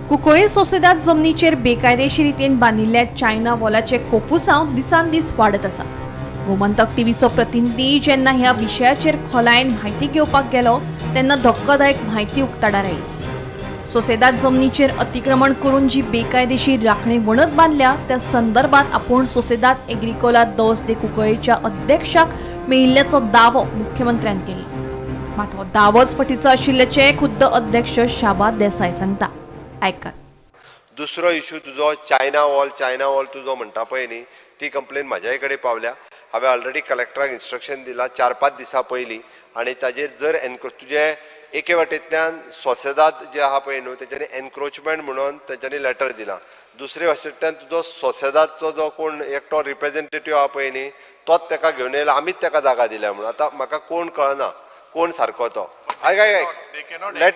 कुंकळ्ळे सोसेदाद जमनीचेर बेकायदेशीर रितीन बांदिल्ल्या चायना वॉलाचे कोफुसांव दिसान दीस वाडत आसा। गोमंतक टीव्हीचो प्रतिनिधी जेन्ना ह्या विशयाचेर खोलायेन म्हायती घेवपाक गेलो तेन्ना धक्कादायक म्हायती उक्ताडार आयली। सोसेदाद जमनीचेर अतिक्रमण करून जी बेकायदेशीर राखणी वणत बांधल्या त्या संदर्भात आपूण सोसेदाद एग्रिकोला दोस दे कुंकळ्ळेच्या अध्यक्षाक मेळिल्ल्याचो दावो मुख्यमंत्र्यान केलो। मात हो दावोच फटीचो आशिल्ल्याचे खुद्द अध्यक्ष शाबा देसाई सांगता। ऐका। दुसरो इश्यू तुझो चायना वॉल तुझो म्हणटा पळय न्ही, ती कंप्लेन म्हाज्याय कडेन पावल्या। हांवें ऑलरेडी कलेक्टराक इन्स्ट्रक्शन दिला 4-5 दिसां पयलीं, आनी ताजेर जर तुजे एके वाटेंतल्यान सोसेदाद जे आहा पळय न्हू तेच्यांनी एनक्रोचमेंट म्हणून तेंच्यांनी लेटर दिला। दुसरे वाटेंतल्यान तुजो सोसेदादचो जो कोण एकटो रिप्रेझेंटेटिव्ह आहा पळय न्ही तोच ताका घेवन येयला, आमीच ताका जागा दिल्या म्हणून। आतां म्हाका कोण कळना कोण सारको तो। Let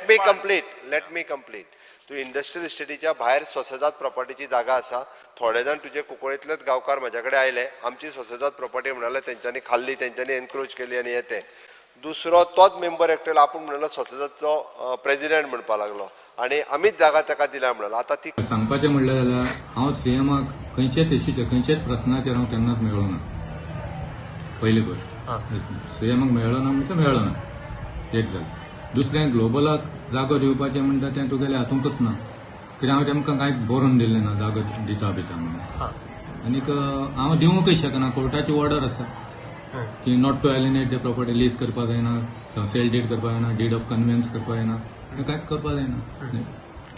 me complete. तू इंडस्ट्रियल इस्टेटीच्या भायर सोसेदाद प्रॉपर्टीची जागा आसा। थोडे जाण तुजे कुंकळ्ळेंतलेच गांवकार म्हाजे कडेन आयले, आमची सोसेदाद प्रॉपर्टी म्हणल्यार तेंच्यांनी खाल्ली, तेंच्यांनी एनक्रोच केली आनी येते। दुसरो तोच मेंबर एकटेलो आपूण म्हणलो सोसेदादचो प्रेसिडेंट म्हणपा लागलो आनी आमीच जागा ताका दिल्या म्हणलो। आतां ती सांगपाचें म्हणलें जाल्यार हांव सीएमाक खंयचेच इश्यूचेर खंयचेच प्रश्नाचेर हांव केन्नाच मेळ्ळो ना। पयली गोश्ट सीएमाक मेळ्ळो ना म्हणजे मेळ्ळो ना, एक जालें। दुसरें ग्लोबलाक जागो दिवपाचें म्हणटा तें तुगेलें हातूंकच ना, कित्याक हांव तेमकां कांयच बरोवन दिल्लें ना जागो दिता म्हणून। आनीक हांव दिवंकय शकना, कोर्टाची ऑर्डर आसा की not to alienate the property, lease करपाक जायना, सेल डीड करपाक जायना, डीड ऑफ कन्वेन्स करपाक जायना, हें कांयच करपाक जायना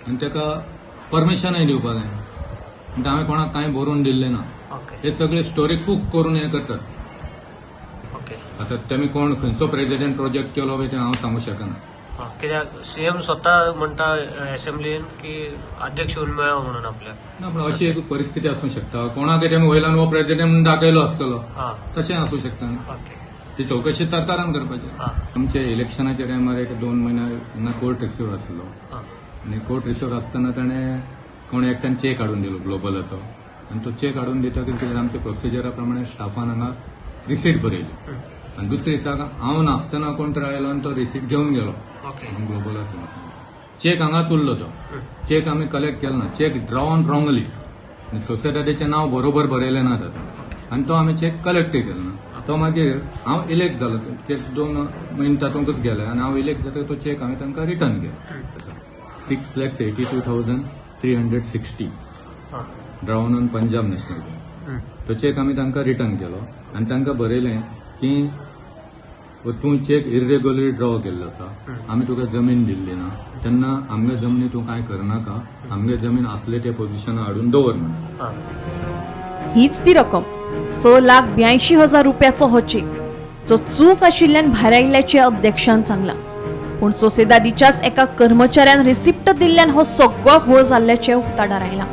आनी ताका परमिशनय दिवपाक जायना। म्हणटा हांवें कोणाक कांय बरोवन दिल्लें ना। हे सगळे स्टोरी कूक करून हें करतात। आता तेमी कोण खंयचो प्रेसिडेंट प्रोजेक्ट केलो ते हांव सांगू शकना। कित्याक सीएम स्वता म्हणटा असेंब्लीन की अध्यक्ष येवन मेळ्ळो म्हणून आपल्याक ना, पण अशी एक परिस्थिती आसूं शकता, कोणाक तेमी वयल्यान हो प्रेसिडेंट म्हणून दाखयलो आसतलो, तशें आसूं शकता। ती चौकशी सरकारान करपाची। आमचे इलेक्शनाच्या टायमार एक 2 म्हयने कोर्ट रिसिव्ह आसलो आनी कोर्ट रिसिव्ह आसतना ताणें कोण एकट्यान चेक हाडून दिलो ग्लोबलाचो, आनी तो चेक हाडून दिता कितें आमच्या प्रोसिजरा प्रमाणे स्टाफान हांगा रिसीट बरयली आनी दुसरे दिसा हांव नासतना कोण तरी आयलो आनी तो रिसीट घेवन गेलो ग्लोबलाचो। चेक हांगाच उरलो, तो चेक आमी कलेक्ट केलो ना, चेक ड्रॉन रॉंगली आनी सोसायटीचें नांव बरोबर बरयलें ना तातूंत, आनी तो आमी चेक कलेक्टय केलो ना। तो मागीर हांव इलेक्ट जालो, केस 2 म्हयने तातूंतच गेले आनी हांव इलेक्ट जाता तो चेक हांवें तांकां रिटर्न केलो। 6,82,360 ड्रॉन ऑन पंजाब नॅशनल, तो चेक आमी तांकां रिटर्न केलो आनी तांकां बरयलें की तूं चेक इरेग्युलरली ड्रॉ केल्लो आसा, आमी तुका जमीन दिल्ली ना, तेन्ना आमगे जमनी तूं कांय करनाका, आमगे जमीन आसले ते पोझिशनार हाडून दवर म्हणून। हीच ती रक्कम 6,82,000 रुपयाचो हो चेक, जो चूक आशिल्ल्यान भायर आयिल्ल्याचे अध्यक्षान सांगला। पूण सोसेदादीच्याच एका कर्मचाऱ्यान रिसिप्ट दिल्ल्यान हो सगळो घोळ जाल्ल्याचे उक्ताडार आयला।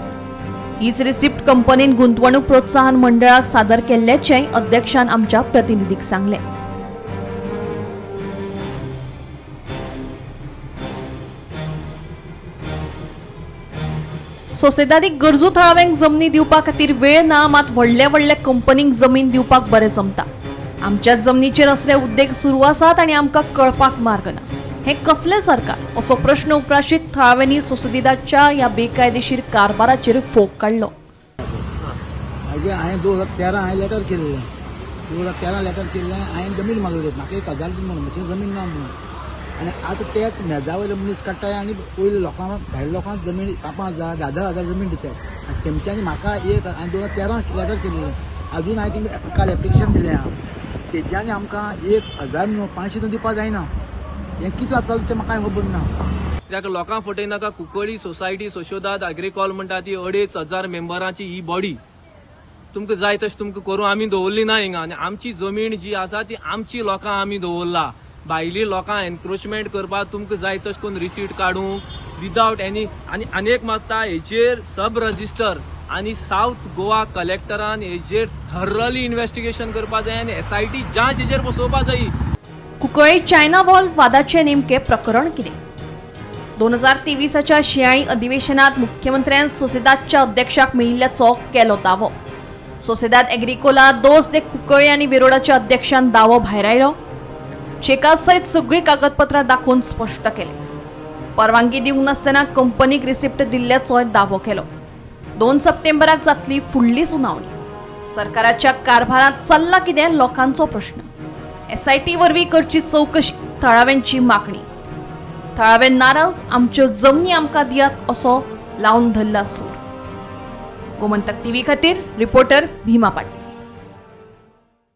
हीच रिसिप्ट कंपनीन गुंतवणूक प्रोत्साहन मंडळाक सादर केल्ल्याचे अध्यक्षान आमच्या प्रतिनिधीक सांगले। सोसेदादीक गरजू थळाव्यांक जमनी दिवपा खातीर वेळ ना, मात व्हडल्या कंपनींक जमीन दिवपाक बरें जमता। आमच्याच जमनीचेर असले उद्देग सुरू आसात आनी आमकां कळपाक मार्ग ना। हे कसले सरकार असो प्रश्न उपराशीत थळाव्यांनी सोसेदादच्या ह्या बेकायदेशीर कारभाराचेर फोग काडलो। हांवें 2013 हांवें लेटर केल्लें, 2013 लेटर केल्लें, हांवें जमीन मागली, म्हाका 1,000 दी म्हणून, म्हजी जमीन ना म्हणून। आनी आतां तेच मेजा वयले मनीस काडटाय आनी पयलीं लोकांक भायल्या लोकांक जमीन 5,000 10,000 जमीन दितात आनी तेमच्यांनी म्हाका हांवें 2013 लेटर केल्लें, अजून हांवें तेंकां काल एप्लिकेशन दिलें हांव, तेच्यांनी आमकां 1,000 म्हणून 500 दिवपाक जायना। हें कितें जातालें तें म्हाका खबर ना। कित्याक लोकांक फटयनाका, कुंकळ्ळी सोसायटी सोशोदाद एग्रिकॉल म्हणटा ती 2,500 मेंबरांची ही बॉडी, तुमकां जाय तशें तुमकां करूं आमी दवरली ना हिंगा, आनी आमची जमीन जी आसा ती आमची लोकां आमी दवरला। भायली लोकां एनक्रोचमेंट करपाक तुमकां जाय तशें करून रिसीट काडूं विदाउट एनी। आनी आनीक मागता हेचेर सब रजिस्टर आनी साउथ गोवा कलेक्टरान हेचेर थरली इन्व्हेस्टिगेशन करपाक जाय आनी SIT जांच हेचेर बसोवपाक जाय। कुंकळ्ळे चायना वॉल वादाचे नेमके प्रकरण कितें? 2023च्या शिंयाळी अधिवेशनात मुख्यमंत्र्यान सोसेदादच्या अध्यक्षाक मेळिल्ल्याचो केलो दावो। सोसेदाद एग्रिकोला दोस दे कुंकळ्ळे आनी वेरोडाच्या अध्यक्षान दावो भायर आयलो। चेका सयत सगळी कागदपत्रां दाखोवन स्पष्ट केले। परवानगी दिवंक नासतना कंपनीक रिसिप्ट दिल्ल्याचो दावो केलो. 2 सप्टेंबराक जातली फुडली सुनावणी. सरकाराच्या कारभारात चल्ला कितें लोकांचो प्रश्न. SIT वरवीं करची चौकशी थळाव्यांची मागणी. थळावे नाराज, आमच्यो जमनी आमकां दियात असो लावन धरला सूर. गोमंतक टीव्ही खातीर रिपोर्टर भीमा पाटील.